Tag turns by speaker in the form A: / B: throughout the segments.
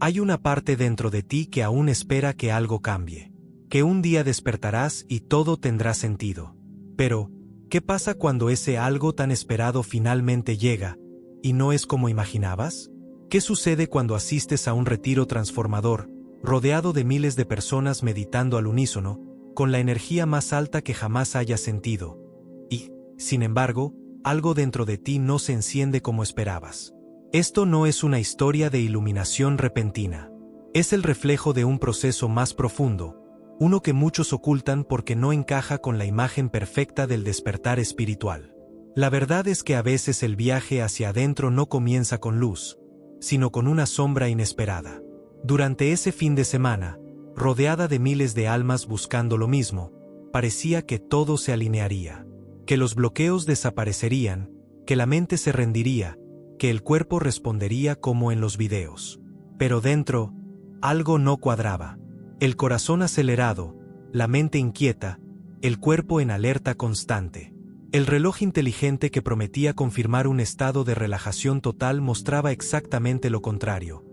A: Hay una parte dentro de ti que aún espera que algo cambie. Que un día despertarás y todo tendrá sentido. Pero, ¿qué pasa cuando ese algo tan esperado finalmente llega, y no es como imaginabas? ¿Qué sucede cuando asistes a un retiro transformador, rodeado de miles de personas meditando al unísono, con la energía más alta que jamás hayas sentido? Y, sin embargo, algo dentro de ti no se enciende como esperabas. Esto no es una historia de iluminación repentina. Es el reflejo de un proceso más profundo, uno que muchos ocultan porque no encaja con la imagen perfecta del despertar espiritual. La verdad es que a veces el viaje hacia adentro no comienza con luz, sino con una sombra inesperada. Durante ese fin de semana, rodeada de miles de almas buscando lo mismo, parecía que todo se alinearía, que los bloqueos desaparecerían, que la mente se rendiría, que el cuerpo respondería como en los videos. Pero dentro, algo no cuadraba. El corazón acelerado, la mente inquieta, el cuerpo en alerta constante. El reloj inteligente que prometía confirmar un estado de relajación total mostraba exactamente lo contrario.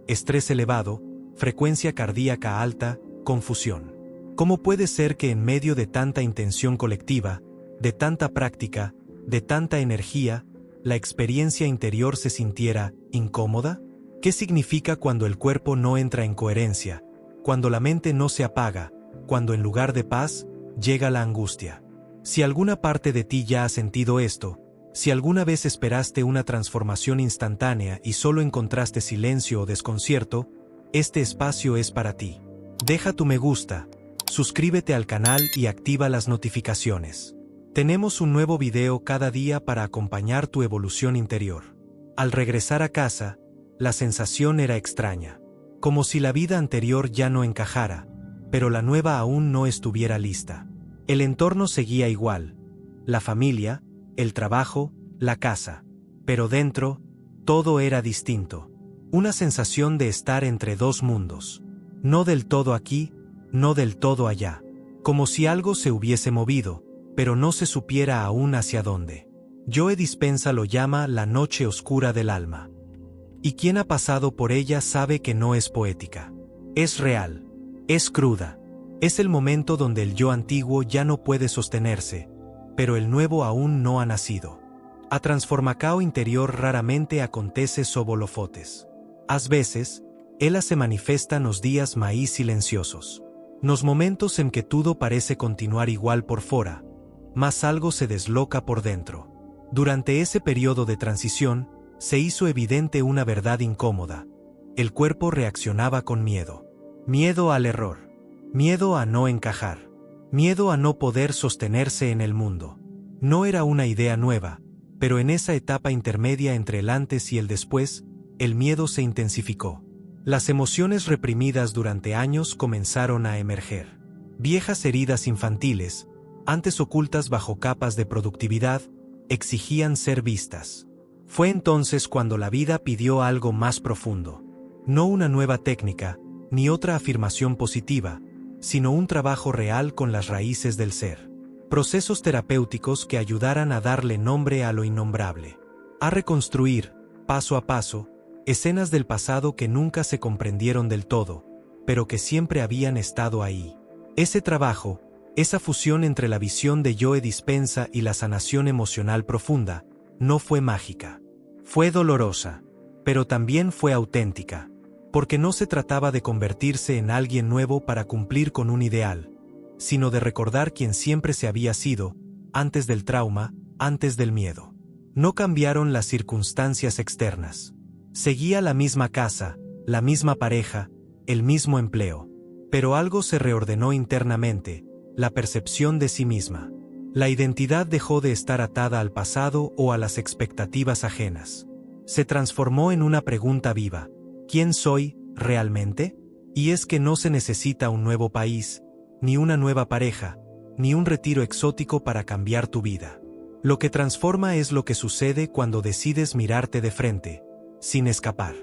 A: Estrés elevado, frecuencia cardíaca alta, confusión. ¿Cómo puede ser que en medio de tanta intención colectiva, de tanta práctica, de tanta energía, la experiencia interior se sintiera incómoda? ¿Qué significa cuando el cuerpo no entra en coherencia, cuando la mente no se apaga, cuando en lugar de paz, llega la angustia? Si alguna parte de ti ya ha sentido esto, si alguna vez esperaste una transformación instantánea y solo encontraste silencio o desconcierto, este espacio es para ti. Deja tu me gusta, suscríbete al canal y activa las notificaciones. Tenemos un nuevo video cada día para acompañar tu evolución interior. Al regresar a casa, la sensación era extraña, como si la vida anterior ya no encajara, pero la nueva aún no estuviera lista. El entorno seguía igual, la familia, el trabajo, la casa, pero dentro, todo era distinto. Una sensación de estar entre dos mundos. No del todo aquí, no del todo allá. Como si algo se hubiese movido, pero no se supiera aún hacia dónde. Joe Dispenza lo llama la noche oscura del alma. Y quien ha pasado por ella sabe que no es poética. Es real, es cruda. Es el momento donde el yo antiguo ya no puede sostenerse, pero el nuevo aún no ha nacido. A transformacao interior raramente acontece sobolofotes. Às veces, ela se manifiesta nos días maíz silenciosos. Nos momentos en que todo parece continuar igual por fuera, mas algo se desloca por dentro. Durante ese periodo de transición, se hizo evidente una verdad incómoda. El cuerpo reaccionaba con miedo. Miedo al error. Miedo a no encajar. Miedo a no poder sostenerse en el mundo. No era una idea nueva, pero en esa etapa intermedia entre el antes y el después, el miedo se intensificó. Las emociones reprimidas durante años comenzaron a emerger. Viejas heridas infantiles, antes ocultas bajo capas de productividad, exigían ser vistas. Fue entonces cuando la vida pidió algo más profundo. No una nueva técnica, ni otra afirmación positiva, sino un trabajo real con las raíces del ser. Procesos terapéuticos que ayudaran a darle nombre a lo innombrable. A reconstruir, paso a paso, escenas del pasado que nunca se comprendieron del todo, pero que siempre habían estado ahí. Ese trabajo, esa fusión entre la visión de Joe Dispenza y la sanación emocional profunda, no fue mágica. Fue dolorosa, pero también fue auténtica. Porque no se trataba de convertirse en alguien nuevo para cumplir con un ideal, sino de recordar quién siempre se había sido, antes del trauma, antes del miedo. No cambiaron las circunstancias externas. Seguía la misma casa, la misma pareja, el mismo empleo. Pero algo se reordenó internamente, la percepción de sí misma. La identidad dejó de estar atada al pasado o a las expectativas ajenas. Se transformó en una pregunta viva. ¿Quién soy, realmente? Y es que no se necesita un nuevo país, ni una nueva pareja, ni un retiro exótico para cambiar tu vida. Lo que transforma es lo que sucede cuando decides mirarte de frente, sin escapar.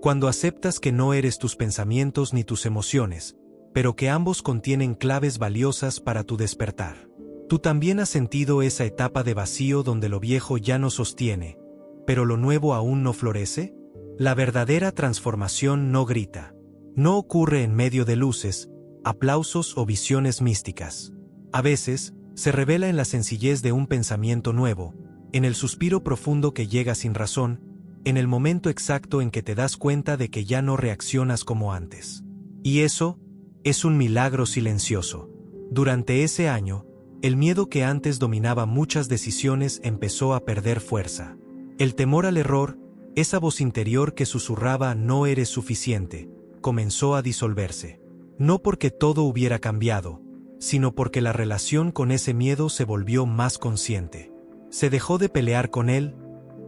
A: Cuando aceptas que no eres tus pensamientos ni tus emociones, pero que ambos contienen claves valiosas para tu despertar. ¿Tú también has sentido esa etapa de vacío donde lo viejo ya no sostiene, pero lo nuevo aún no florece? La verdadera transformación no grita. No ocurre en medio de luces, aplausos o visiones místicas. A veces, se revela en la sencillez de un pensamiento nuevo, en el suspiro profundo que llega sin razón, en el momento exacto en que te das cuenta de que ya no reaccionas como antes. Y eso es un milagro silencioso. Durante ese año, el miedo que antes dominaba muchas decisiones empezó a perder fuerza. El temor al error, esa voz interior que susurraba "no eres suficiente", comenzó a disolverse. No porque todo hubiera cambiado, sino porque la relación con ese miedo se volvió más consciente. Se dejó de pelear con él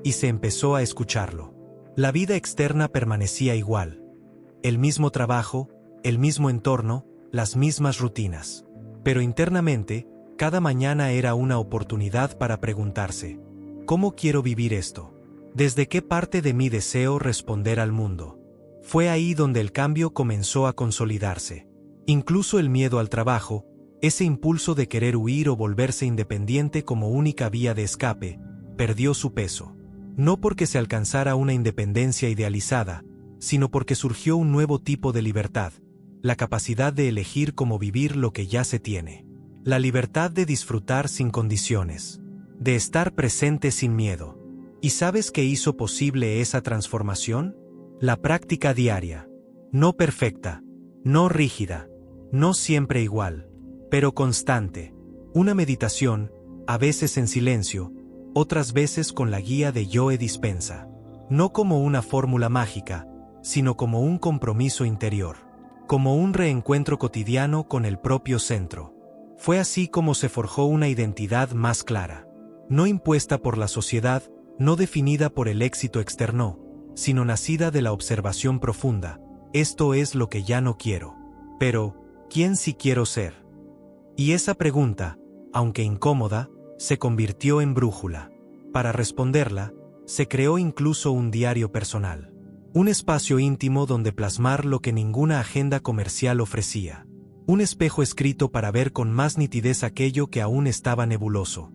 A: y se empezó a escucharlo. La vida externa permanecía igual. El mismo trabajo, el mismo entorno, las mismas rutinas. Pero internamente, cada mañana era una oportunidad para preguntarse: ¿cómo quiero vivir esto? ¿Desde qué parte de mí deseo responder al mundo? Fue ahí donde el cambio comenzó a consolidarse. Incluso el miedo al trabajo, ese impulso de querer huir o volverse independiente como única vía de escape, perdió su peso. No porque se alcanzara una independencia idealizada, sino porque surgió un nuevo tipo de libertad, la capacidad de elegir cómo vivir lo que ya se tiene. La libertad de disfrutar sin condiciones, de estar presente sin miedo. ¿Y sabes qué hizo posible esa transformación? La práctica diaria. No perfecta, no rígida, no siempre igual, pero constante. Una meditación, a veces en silencio, otras veces con la guía de Joe Dispenza. No como una fórmula mágica, sino como un compromiso interior. Como un reencuentro cotidiano con el propio centro. Fue así como se forjó una identidad más clara. No impuesta por la sociedad, no definida por el éxito externo, sino nacida de la observación profunda. Esto es lo que ya no quiero. Pero, ¿quién sí quiero ser? Y esa pregunta, aunque incómoda, se convirtió en brújula. Para responderla, se creó incluso un diario personal. Un espacio íntimo donde plasmar lo que ninguna agenda comercial ofrecía. Un espejo escrito para ver con más nitidez aquello que aún estaba nebuloso.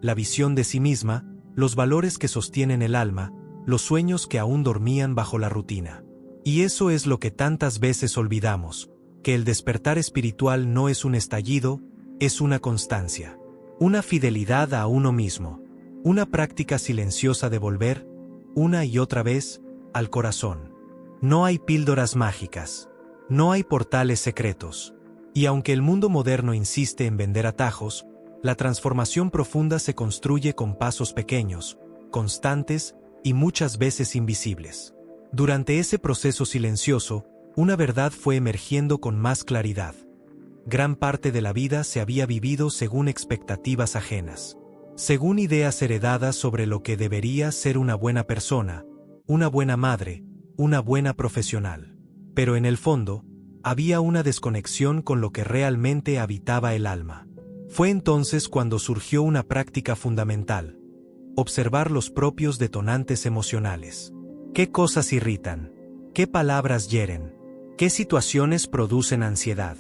A: La visión de sí misma, los valores que sostienen el alma, los sueños que aún dormían bajo la rutina. Y eso es lo que tantas veces olvidamos, que el despertar espiritual no es un estallido, es una constancia. Una fidelidad a uno mismo. Una práctica silenciosa de volver, una y otra vez, al corazón. No hay píldoras mágicas. No hay portales secretos. Y aunque el mundo moderno insiste en vender atajos, la transformación profunda se construye con pasos pequeños, constantes y muchas veces invisibles. Durante ese proceso silencioso, una verdad fue emergiendo con más claridad. Gran parte de la vida se había vivido según expectativas ajenas. Según ideas heredadas sobre lo que debería ser una buena persona, una buena madre, una buena profesional. Pero en el fondo, había una desconexión con lo que realmente habitaba el alma. Fue entonces cuando surgió una práctica fundamental: observar los propios detonantes emocionales. ¿Qué cosas irritan? ¿Qué palabras hieren? ¿Qué situaciones producen ansiedad?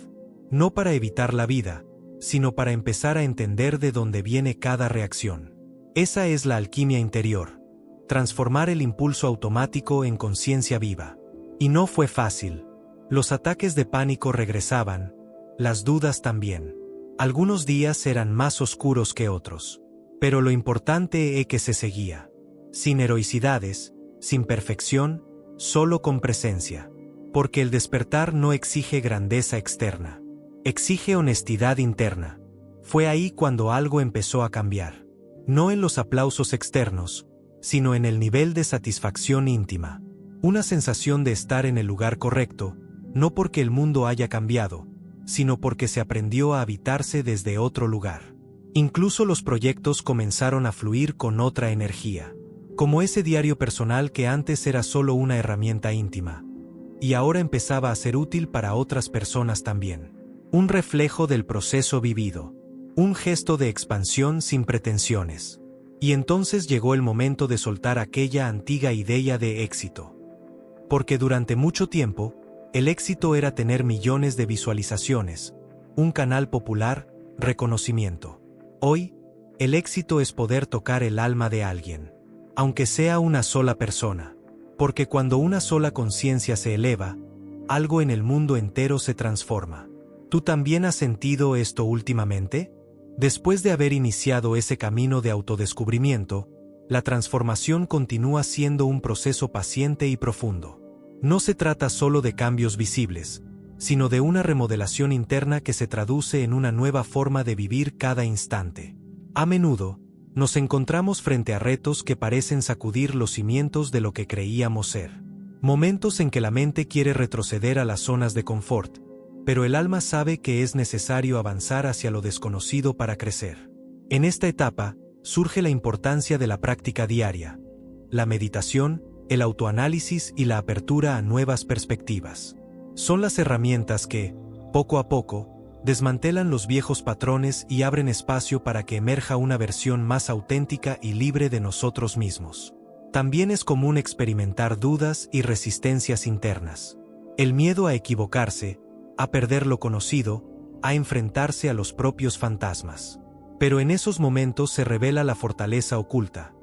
A: No para evitar la vida, sino para empezar a entender de dónde viene cada reacción. Esa es la alquimia interior. Transformar el impulso automático en conciencia viva. Y no fue fácil. Los ataques de pánico regresaban, las dudas también. Algunos días eran más oscuros que otros. Pero lo importante es que se seguía. Sin heroicidades, sin perfección, solo con presencia. Porque el despertar no exige grandeza externa. Exige honestidad interna. Fue ahí cuando algo empezó a cambiar. No en los aplausos externos, sino en el nivel de satisfacción íntima. Una sensación de estar en el lugar correcto, no porque el mundo haya cambiado, sino porque se aprendió a habitarse desde otro lugar. Incluso los proyectos comenzaron a fluir con otra energía. Como ese diario personal que antes era solo una herramienta íntima. Y ahora empezaba a ser útil para otras personas también. Un reflejo del proceso vivido. Un gesto de expansión sin pretensiones. Y entonces llegó el momento de soltar aquella antigua idea de éxito. Porque durante mucho tiempo, el éxito era tener millones de visualizaciones, un canal popular, reconocimiento. Hoy, el éxito es poder tocar el alma de alguien. Aunque sea una sola persona. Porque cuando una sola conciencia se eleva, algo en el mundo entero se transforma. ¿Tú también has sentido esto últimamente? Después de haber iniciado ese camino de autodescubrimiento, la transformación continúa siendo un proceso paciente y profundo. No se trata solo de cambios visibles, sino de una remodelación interna que se traduce en una nueva forma de vivir cada instante. A menudo, nos encontramos frente a retos que parecen sacudir los cimientos de lo que creíamos ser. Momentos en que la mente quiere retroceder a las zonas de confort, pero el alma sabe que es necesario avanzar hacia lo desconocido para crecer. En esta etapa, surge la importancia de la práctica diaria, la meditación, el autoanálisis y la apertura a nuevas perspectivas. Son las herramientas que, poco a poco, desmantelan los viejos patrones y abren espacio para que emerja una versión más auténtica y libre de nosotros mismos. También es común experimentar dudas y resistencias internas. El miedo a equivocarse, a perder lo conocido, a enfrentarse a los propios fantasmas. Pero en esos momentos se revela la fortaleza oculta,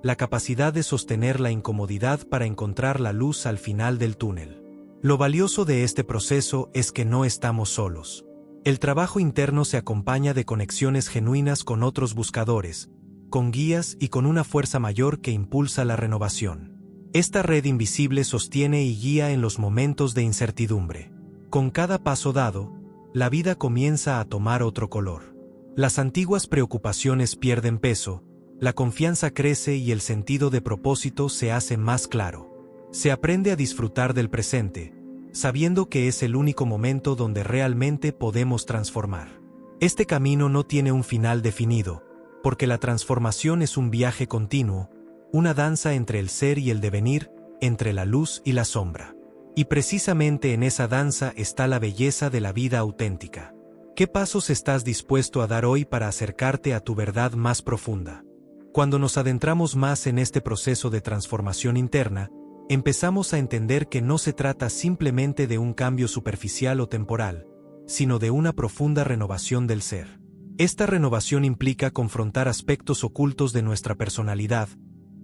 A: la capacidad de sostener la incomodidad para encontrar la luz al final del túnel. Lo valioso de este proceso es que no estamos solos. El trabajo interno se acompaña de conexiones genuinas con otros buscadores, con guías y con una fuerza mayor que impulsa la renovación. Esta red invisible sostiene y guía en los momentos de incertidumbre. Con cada paso dado, la vida comienza a tomar otro color. Las antiguas preocupaciones pierden peso, la confianza crece y el sentido de propósito se hace más claro. Se aprende a disfrutar del presente, sabiendo que es el único momento donde realmente podemos transformar. Este camino no tiene un final definido, porque la transformación es un viaje continuo, una danza entre el ser y el devenir, entre la luz y la sombra. Y precisamente en esa danza está la belleza de la vida auténtica. ¿Qué pasos estás dispuesto a dar hoy para acercarte a tu verdad más profunda? Cuando nos adentramos más en este proceso de transformación interna, empezamos a entender que no se trata simplemente de un cambio superficial o temporal, sino de una profunda renovación del ser. Esta renovación implica confrontar aspectos ocultos de nuestra personalidad,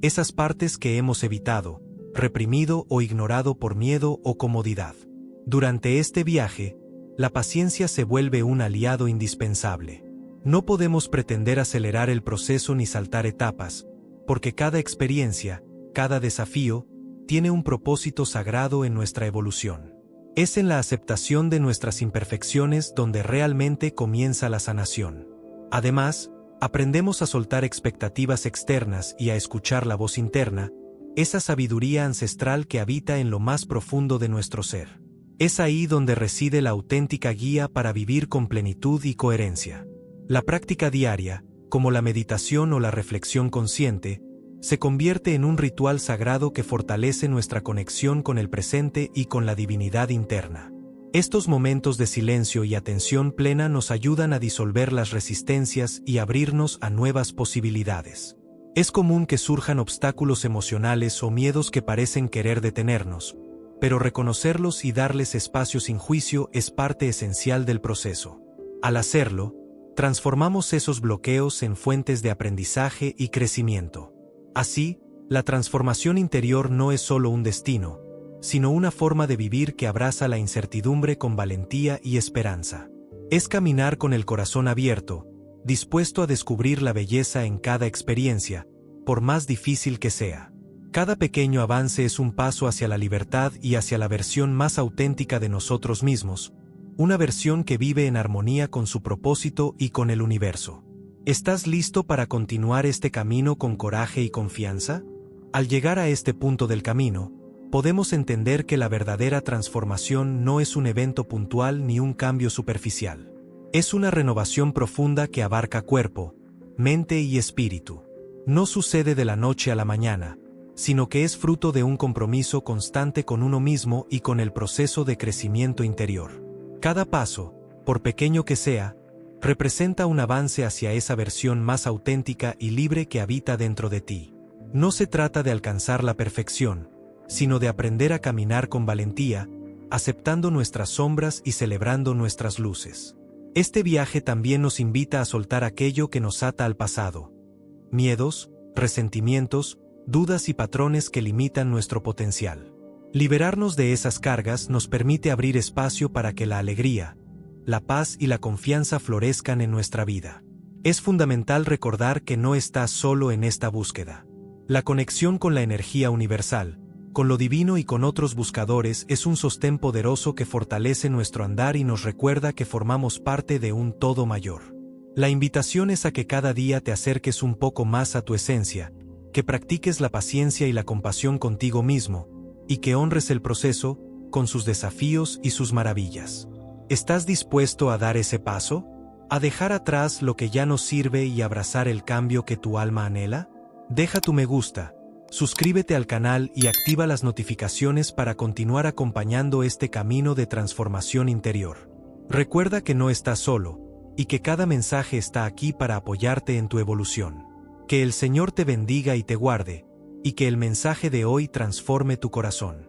A: esas partes que hemos evitado, reprimido o ignorado por miedo o comodidad. Durante este viaje, la paciencia se vuelve un aliado indispensable. No podemos pretender acelerar el proceso ni saltar etapas, porque cada experiencia, cada desafío, tiene un propósito sagrado en nuestra evolución. Es en la aceptación de nuestras imperfecciones donde realmente comienza la sanación. Además, aprendemos a soltar expectativas externas y a escuchar la voz interna, esa sabiduría ancestral que habita en lo más profundo de nuestro ser. Es ahí donde reside la auténtica guía para vivir con plenitud y coherencia. La práctica diaria, como la meditación o la reflexión consciente, se convierte en un ritual sagrado que fortalece nuestra conexión con el presente y con la divinidad interna. Estos momentos de silencio y atención plena nos ayudan a disolver las resistencias y abrirnos a nuevas posibilidades. Es común que surjan obstáculos emocionales o miedos que parecen querer detenernos, pero reconocerlos y darles espacio sin juicio es parte esencial del proceso. Al hacerlo, transformamos esos bloqueos en fuentes de aprendizaje y crecimiento. Así, la transformación interior no es solo un destino, sino una forma de vivir que abraza la incertidumbre con valentía y esperanza. Es caminar con el corazón abierto, dispuesto a descubrir la belleza en cada experiencia, por más difícil que sea. Cada pequeño avance es un paso hacia la libertad y hacia la versión más auténtica de nosotros mismos, una versión que vive en armonía con su propósito y con el universo. ¿Estás listo para continuar este camino con coraje y confianza? Al llegar a este punto del camino, podemos entender que la verdadera transformación no es un evento puntual ni un cambio superficial. Es una renovación profunda que abarca cuerpo, mente y espíritu. No sucede de la noche a la mañana, sino que es fruto de un compromiso constante con uno mismo y con el proceso de crecimiento interior. Cada paso, por pequeño que sea, representa un avance hacia esa versión más auténtica y libre que habita dentro de ti. No se trata de alcanzar la perfección, sino de aprender a caminar con valentía, aceptando nuestras sombras y celebrando nuestras luces. Este viaje también nos invita a soltar aquello que nos ata al pasado. Miedos, resentimientos, dudas y patrones que limitan nuestro potencial. Liberarnos de esas cargas nos permite abrir espacio para que la alegría, la paz y la confianza florezcan en nuestra vida. Es fundamental recordar que no estás solo en esta búsqueda. La conexión con la energía universal, con lo divino y con otros buscadores es un sostén poderoso que fortalece nuestro andar y nos recuerda que formamos parte de un todo mayor. La invitación es a que cada día te acerques un poco más a tu esencia, que practiques la paciencia y la compasión contigo mismo, y que honres el proceso, con sus desafíos y sus maravillas. ¿Estás dispuesto a dar ese paso? ¿A dejar atrás lo que ya no sirve y abrazar el cambio que tu alma anhela? Deja tu me gusta, suscríbete al canal y activa las notificaciones para continuar acompañando este camino de transformación interior. Recuerda que no estás solo, y que cada mensaje está aquí para apoyarte en tu evolución. Que el Señor te bendiga y te guarde, y que el mensaje de hoy transforme tu corazón.